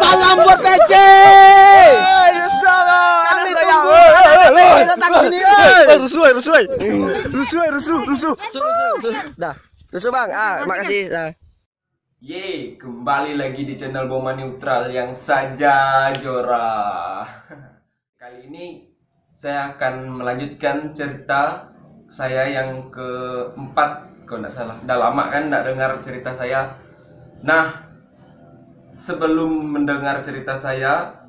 Salam buat PC. Kami tunggu. Datang sini. Rusuh. Dah. Rusuh bang. Makasih. Yeay, kembali lagi di channel Boma Neutral yang saja Jora. Kali ini saya akan melanjutkan cerita saya yang keempat, kalau nggak salah. Udah lama kan nggak dengar cerita saya. Nah, sebelum mendengar cerita saya,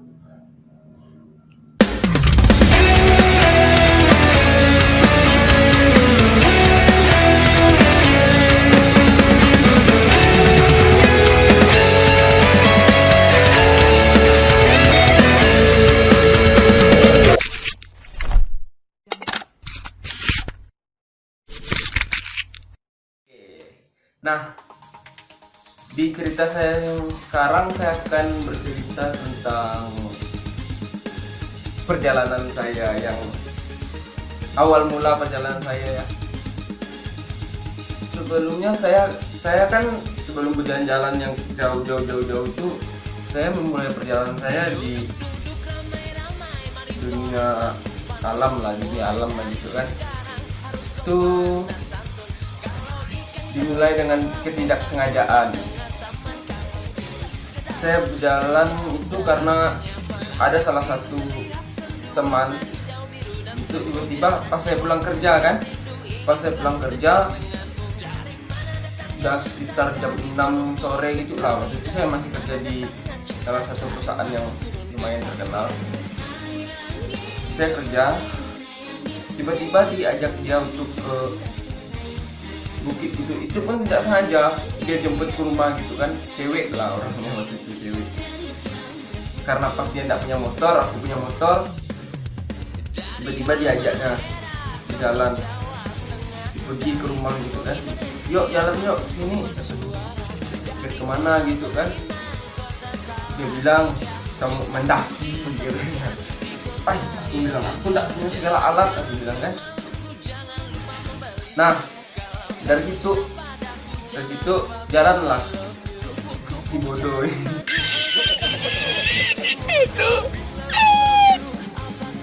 di cerita saya yang sekarang saya akan bercerita tentang perjalanan saya yang awal mula perjalanan saya ya. Sebelumnya saya kan sebelum berjalan-jalan yang jauh itu saya memulai perjalanan saya di dunia alam lah, gitu kan. Itu dimulai dengan ketidaksengajaan. Saya berjalan itu karena ada salah satu teman itu tiba-tiba pas saya pulang kerja udah sekitar jam 6 sore gitu lah. Waktu itu saya masih kerja di salah satu perusahaan yang lumayan terkenal. Saya kerja, tiba-tiba diajak dia untuk ke bukit itu pun tidak sengaja dia jemput ke rumah gitu kan, cewek lah orangnya waktu itu, cewek. Karena pas dia tidak punya motor, aku punya motor, tiba-tiba diajaknya di jalan pergi ke rumah gitu kan, yuk jalan yuk sini, ke kemana gitu kan. Dia bilang kamu mendaki, aku bilang aku tidak punya segala alat, aku bilang kan. Nah, dari situ jalanlah si bodoh ini.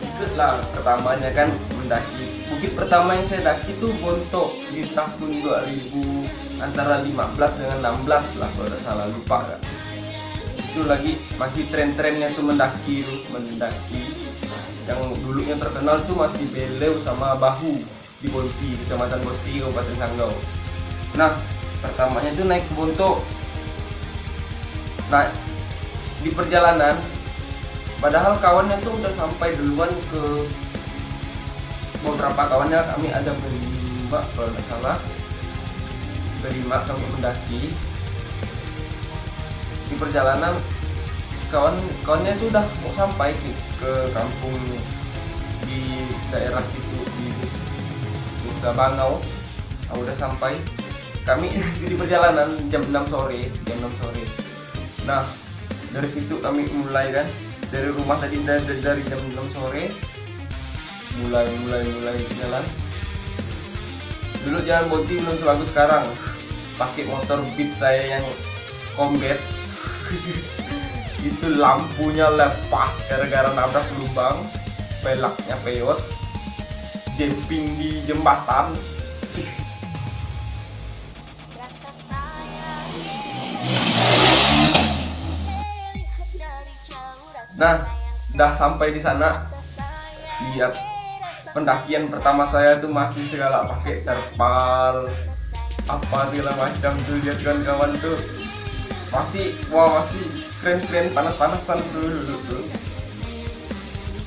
Itulah pertamanya kan mendaki. Bukit pertama yang saya daki itu Bonto di tahun 2000 antara 15 dengan 16 lah kalau tidak salah, lupa kan. Itu lagi masih tren-trennya tuh mendaki. Yang dulunya terkenal tuh masih Beleu sama Bahu di Bonti, Kecamatan Bonti, Kabupaten Sanggau. Nah, pertamanya itu naik ke Bonto. Nah, di perjalanan, padahal kawannya tuh udah sampai duluan ke beberapa kawannya, kami ada berlima kalau nggak salah, berlima kami mendaki. Di perjalanan, kawannya tuh udah mau sampai ke kampung di daerah situ di Desa Bangau. Udah sampai, kami masih di perjalanan jam 6 sore. Nah, dari situ kami mulai kan, dari rumah tadi dari jam 6 sore mulai jalan. Dulu jalan Bonti belum sebagus sekarang, pakai motor Beat saya yang combat. Itu lampunya lepas gara-gara nabrak lubang, pelaknya peyot, jumping di jembatan. Nah, udah sampai di sana, lihat pendakian pertama saya tuh masih segala pakai terpal apa segala macam tuh, lihat kawan-kawan tuh masih keren panas-panasan dulu tuh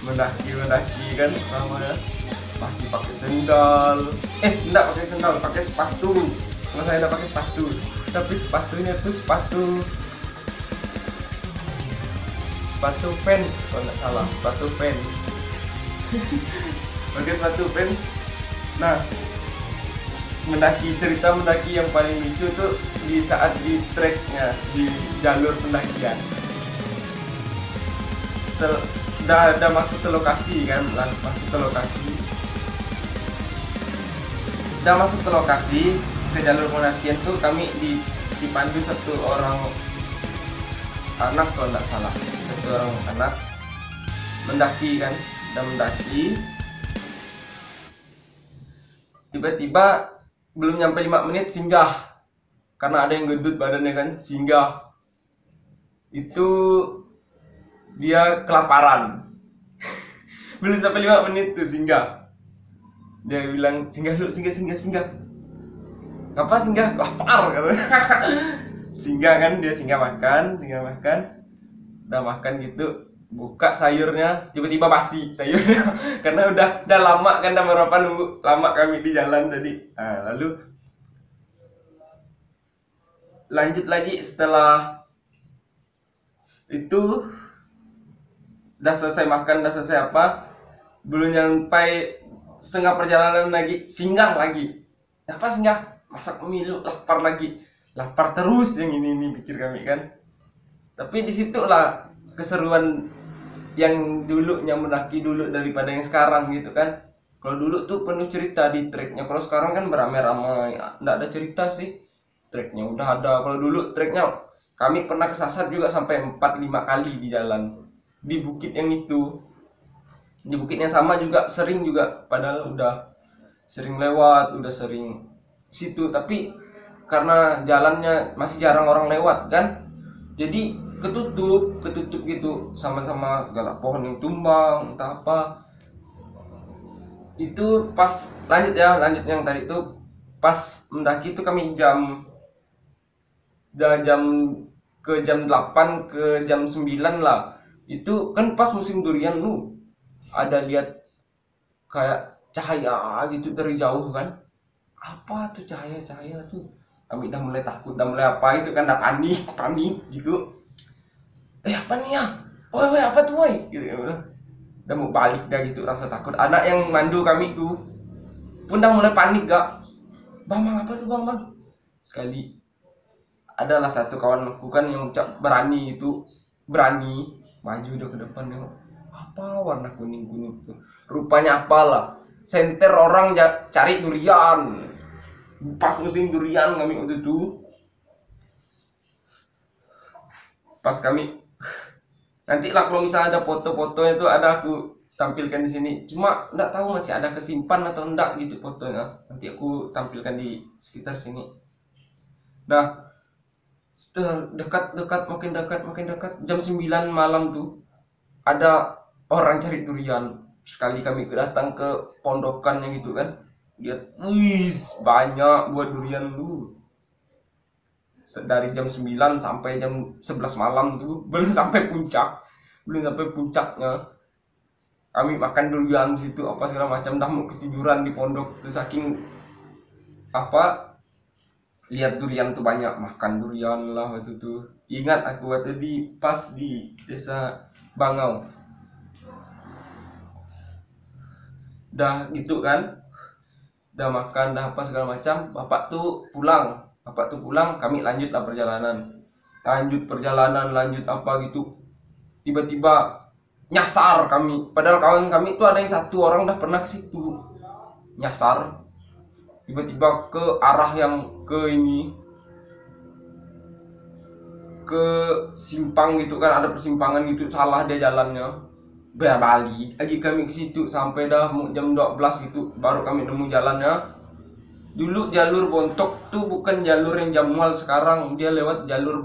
mendaki kan namanya. Masih pakai sendal, enggak pakai sendal, pakai sepatu. Kalau saya udah pakai sepatu, tapi sepatunya tuh sepatu fans kalau nggak salah, sepatu fans. Pakai sepatu fans. Nah, cerita mendaki yang paling lucu tuh di saat di treknya, di jalur pendakian. Udah masuk ke lokasi kan, Udah masuk ke lokasi, ke jalur pendakian tuh kami dipandu satu orang anak kalau nggak salah, satu orang anak mendaki kan, dan mendaki tiba-tiba belum nyampe 5 menit singgah karena ada yang gendut badannya kan, singgah itu dia kelaparan. Belum sampai 5 menit tuh singgah, dia bilang singgah lu, singgah. Ngapa singgah? Lapar katanya. Singgah kan, dia singgah makan, udah makan gitu, buka sayurnya, tiba-tiba basi sayurnya. Karena udah lama kan, udah berapa nunggu lama kami di jalan tadi. Nah, lalu lanjut lagi setelah itu, udah selesai makan, udah selesai apa, belum nyampai setengah perjalanan lagi, singgah lagi. Apa singgah? Masak mie lu, lapar terus yang ini pikir kami kan. Tapi disitulah keseruan yang dulunya mendaki dulu daripada yang sekarang gitu kan. Kalau dulu tuh penuh cerita di treknya, kalau sekarang kan beramai-ramai, nggak ada cerita sih. Treknya udah ada, kalau dulu treknya kami pernah kesasar juga sampai 4-5 kali di jalan, di bukit yang itu, di bukit yang sama juga sering juga, padahal udah sering lewat, udah sering situ, tapi karena jalannya masih jarang orang lewat kan, jadi ketutup gitu, sama-sama segala pohon yang tumbang entah apa. Itu pas lanjut yang tadi itu pas mendaki itu kami jam 8 ke jam 9 lah. Itu kan pas musim durian lu ada lihat kayak cahaya gitu dari jauh kan. Apa tuh cahaya tuh? Kami udah mulai takut, udah mulai apa itu kan, udah panik gitu. Apa nih ya? Woi apa tuh woi? Gitu ya. Udah mau balik dah gitu, rasa takut. Anak yang mandu kami tuh pun udah mulai panik gak? Bang apa tuh bang? Sekali adalah satu kawan aku kan yang berani maju udah ke depan, nengok apa warna kuning tuh. Rupanya apalah, senter orang cari durian. Pas musim durian kami waktu itu. Pas kami nanti lah kalau misalnya ada foto-foto itu ada aku tampilkan di sini. Cuma enggak tahu masih ada kesimpan atau enggak gitu fotonya. Nanti aku tampilkan di sekitar sini. Nah, setelah makin dekat jam 9 malam tuh ada orang cari durian. Sekali kami datang ke pondokannya gitu kan, lihat, banyak buah durian tuh. Dari jam 9 sampai jam 11 malam tuh belum sampai puncaknya. Kami makan durian di situ apa segala macam, dah mau ketiduran di pondok tuh saking apa lihat durian tuh banyak, makan durian lah waktu tuh. Ingat aku waktu pas di desa Bangau. Dah gitu kan, udah makan, dah apa segala macam, bapak tuh pulang, kami lanjutlah perjalanan, lanjut apa gitu. Tiba-tiba nyasar kami, padahal kawan kami tuh ada yang satu orang udah pernah ke situ, nyasar tiba-tiba ke arah yang ke simpang gitu kan, ada persimpangan gitu, salah dia jalannya. Balik lagi kami ke situ sampai dah jam 12 gitu baru kami nemu jalannya. Dulu jalur Bontok tuh bukan jalur yang Jamual sekarang, dia lewat jalur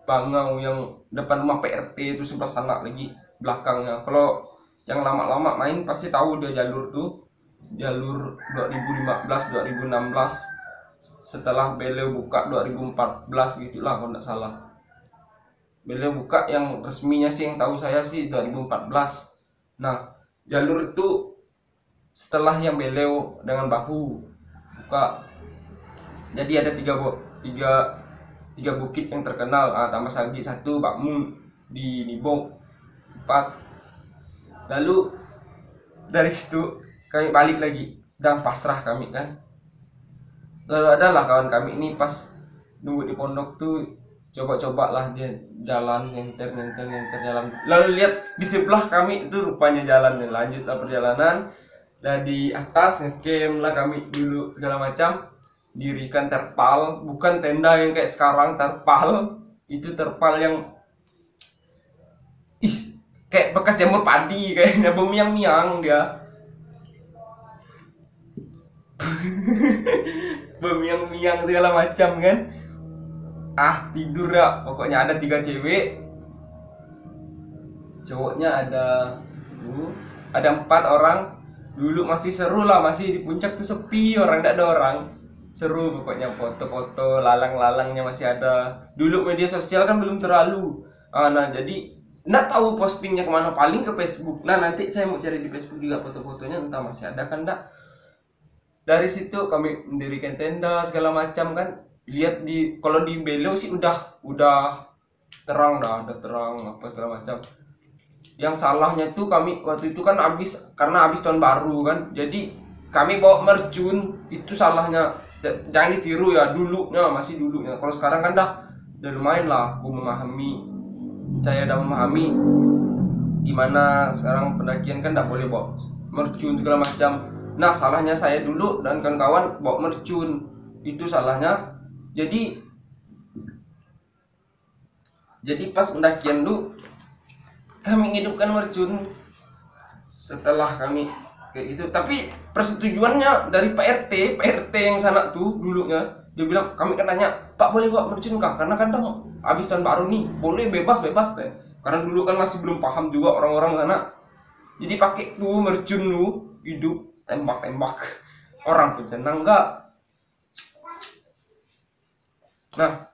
Bangau yang depan rumah PRT itu sebelah sana lagi belakangnya. Kalau yang lama-lama main pasti tahu dia jalur tuh, jalur 2015 2016 setelah Beleu buka 2014 gitulah kalau nggak salah. Beleu buka yang resminya sih, yang tahu saya sih 2014. Nah, jalur itu setelah yang Beleu dengan Bahu buka. Jadi ada tiga bukit yang terkenal, tambah lagi satu Bakmun di Nibok 4. Lalu dari situ kami balik lagi dan pasrah kami kan. Lalu adalah kawan kami ini pas nunggu di pondok tuh coba lah dia jalan nyenter jalan. Lalu lihat di sebelah kami itu rupanya jalan, lanjutlah perjalanan. Dan di atas ngecamp lah kami dulu segala macam. dirikan terpal, bukan tenda yang kayak sekarang, terpal. Itu terpal yang kayak bekas jamur padi, kayaknya bermiang-miang dia. Bermiang-miang segala macam kan. Tidur ya. Pokoknya ada 3 cewek, cowoknya ada 4 orang. Dulu masih seru lah, masih di puncak tuh sepi, orang tidak ada orang. Seru pokoknya, foto-foto, lalang-lalangnya masih ada. Dulu media sosial kan belum terlalu. Nah jadi nggak tahu postingnya kemana, paling ke Facebook. Nah nanti saya mau cari di Facebook juga foto-fotonya, entah masih ada kan enggak. Dari situ kami mendirikan tenda segala macam kan. Lihat kalau di Belo sih udah terang dah, udah terang apa segala macam. Yang salahnya tuh kami waktu itu kan karena habis tahun baru kan, jadi kami bawa mercun. Itu salahnya, jangan ditiru ya dulunya, masih dulunya. Kalau sekarang kan udah lumayan lah, aku memahami, saya udah memahami gimana sekarang pendakian kan tidak boleh bawa mercun segala macam. Nah salahnya saya dulu dan kawan-kawan bawa mercun, itu salahnya. Jadi pas pendakian dulu kami menghidupkan mercun setelah kami kayak gitu. Tapi persetujuannya dari Pak RT yang sana tuh dulunya, dia bilang, kami katanya, Pak boleh bawa mercun kah? Karena kan habis tahun baru nih, boleh bebas deh. Karena dulu kan masih belum paham juga orang-orang sana. Jadi pakai tuh mercun lu hidup, tembak-tembak. Orang pun senang enggak? Nah,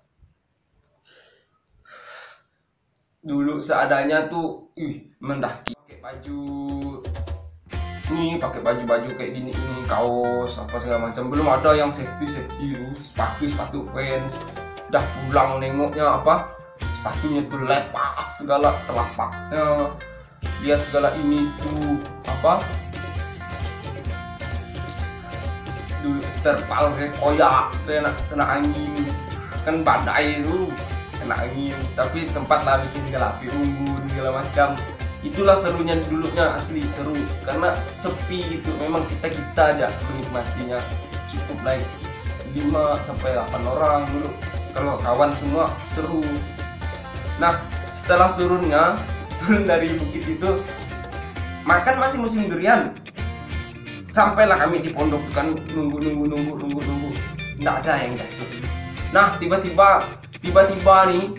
dulu seadanya tuh mendaki pakai baju kayak gini, ini kaos apa segala macam. Belum ada yang safety tuh, sepatu fans. Dah pulang nengoknya sepatunya tuh lepas segala telapaknya, lihat segala ini tuh dulu terpal kayak koyak, kena angin kan, badai itu kena angin. Tapi sempat lah bikin segala api unggun segala macam. Itulah serunya dulunya, asli seru karena sepi gitu. Memang kita aja menikmatinya. Cukup naik 5-8 orang dulu, kalau kawan semua seru. Nah setelah turun dari bukit itu, makan masih musim durian. Sampailah kami di pondok kan, nunggu nggak ada yang jatuh. Nah tiba-tiba nih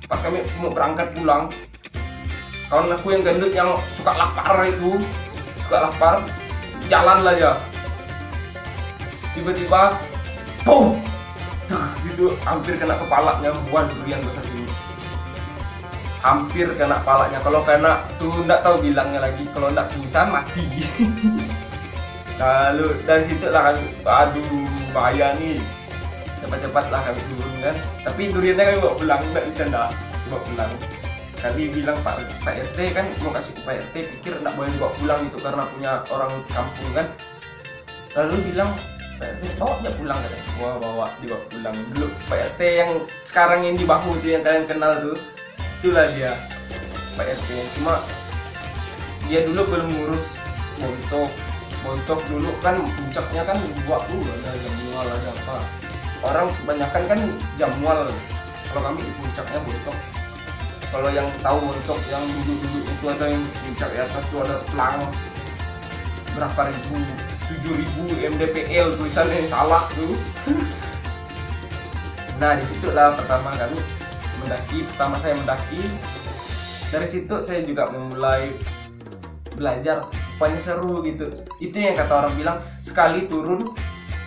pas kami mau berangkat pulang, kawan aku yang gendut yang suka lapar jalan lah ya, tiba-tiba gitu hampir kena kepalanya, buah durian besar ini hampir kena kepalanya. Kalau kena tuh nggak tahu bilangnya lagi, kalau nggak pingsan mati. Lalu dari situ lah kami, bahaya nih, cepat lah kami turun kan. Tapi duriannya kami bawa pulang, nggak bisa bawa pulang. Sekali bilang Pak RT kan, mau kasih ke Pak RT, pikir nggak boleh dibawa pulang gitu karena punya orang kampung kan. Lalu bilang Pak RT bawa aja pulang katanya. Dibawa pulang. Dulu Pak RT yang sekarang yang di bahu itu yang kalian kenal tuh, itulah dia Pak RT. Cuma dia dulu belum ngurus bontok dulu kan, puncaknya kan ada jamual, ada apa. Orang kebanyakan kan jamual, kalau kami di puncaknya bontok. Kalau yang tahu bontok yang dulu itu ada yang puncak di atas tuh ada pelang berapa ribu, 7.000 mdpl, tulisannya salah tuh. Nah disitulah pertama saya mendaki. Dari situ saya juga memulai belajar, pokoknya seru gitu. Itu yang kata orang bilang, sekali turun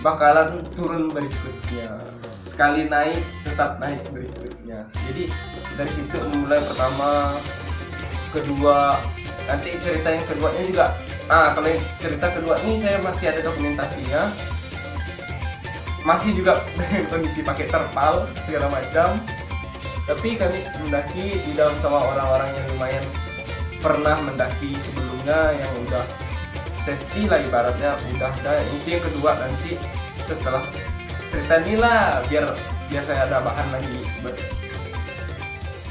bakalan turun berikutnya, sekali naik tetap naik berikutnya. Jadi dari situ mulai pertama, kedua, nanti cerita yang keduanya juga. Kalau yang cerita kedua ini saya masih ada dokumentasinya, masih juga kondisi pakai terpal segala macam. Tapi kami mendaki di dalam sama orang-orang yang lumayan pernah mendaki sebelumnya, yang udah safety lah ibaratnya, udah. Itu yang kedua, nanti setelah cerita ini lah biar saya ada bahan lagi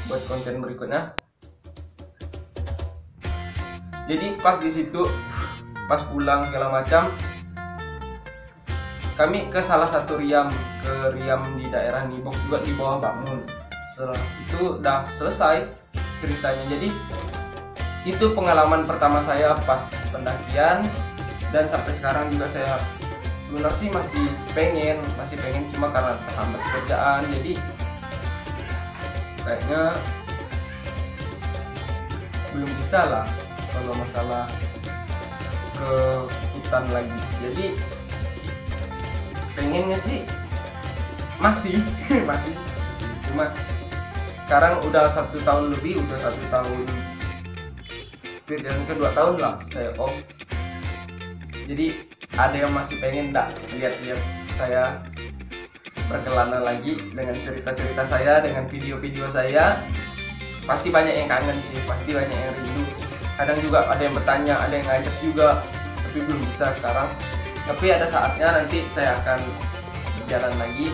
buat konten berikutnya. Jadi pas di situ, pas pulang segala macam, kami ke salah satu Riam, ke Riam di daerah Nibok juga di bawah Bangun. Setelah itu udah selesai ceritanya. Jadi itu pengalaman pertama saya pas pendakian, dan sampai sekarang juga saya sebenarnya sih masih pengen cuma karena terhambat kerjaan, jadi kayaknya belum bisa lah kalau masalah ke hutan lagi. Jadi pengennya sih masih cuma sekarang udah 1 tahun lebih, udah 1 tahun dan kedua tahun lah saya off. Jadi ada yang masih pengen lihat saya berkelana lagi dengan cerita-cerita saya, dengan video-video saya. Pasti banyak yang kangen sih, pasti banyak yang rindu. Kadang juga ada yang bertanya, ada yang ngajak juga, tapi belum bisa sekarang. Tapi ada saatnya nanti saya akan berjalan lagi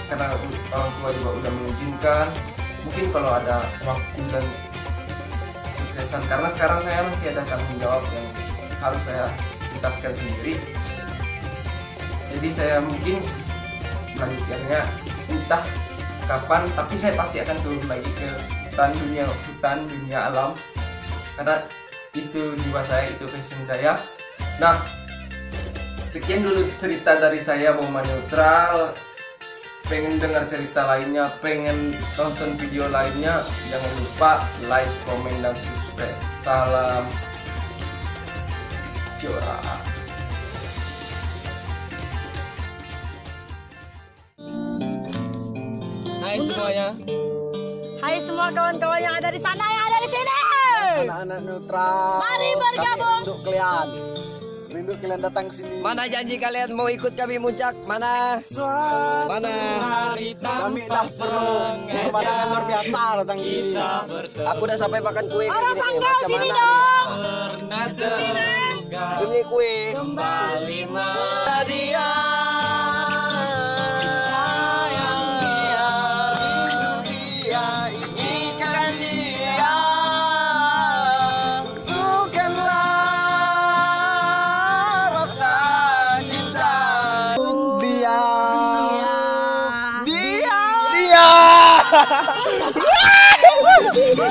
karena orang tua juga udah mengizinkan. Mungkin kalau ada waktu dan kesuksesan, karena sekarang saya masih ada tanggung jawab yang harus saya tuntaskan sendiri. Jadi saya mungkin melanjutkannya entah kapan, tapi saya pasti akan turun lagi ke hutan dunia alam, karena itu jiwa saya, itu passion saya. Nah, sekian dulu cerita dari saya, Boma Neutral. Pengen dengar cerita lainnya, pengen nonton video lainnya, jangan lupa like, komen, dan subscribe. Salam Jora. Hai semuanya. Hai semua kawan-kawan yang ada di sana, yang ada di sini. Anak-anak neutral. Mari bergabung. Rindu kalian datang sini. Mana janji kalian mau ikut kami muncak? Mana? Mana? Kami dah perlu pemandangan luar biasa datang ini. Aku udah sampai makan kue kayak Orang gini. Sanggau Macam sini mana dong. Ini kue. Kembali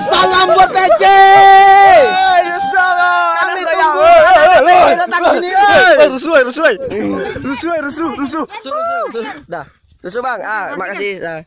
Salam buat PC. Kami tunggu datang sini. Rusuh. Dah. Rusuh bang. Makasih.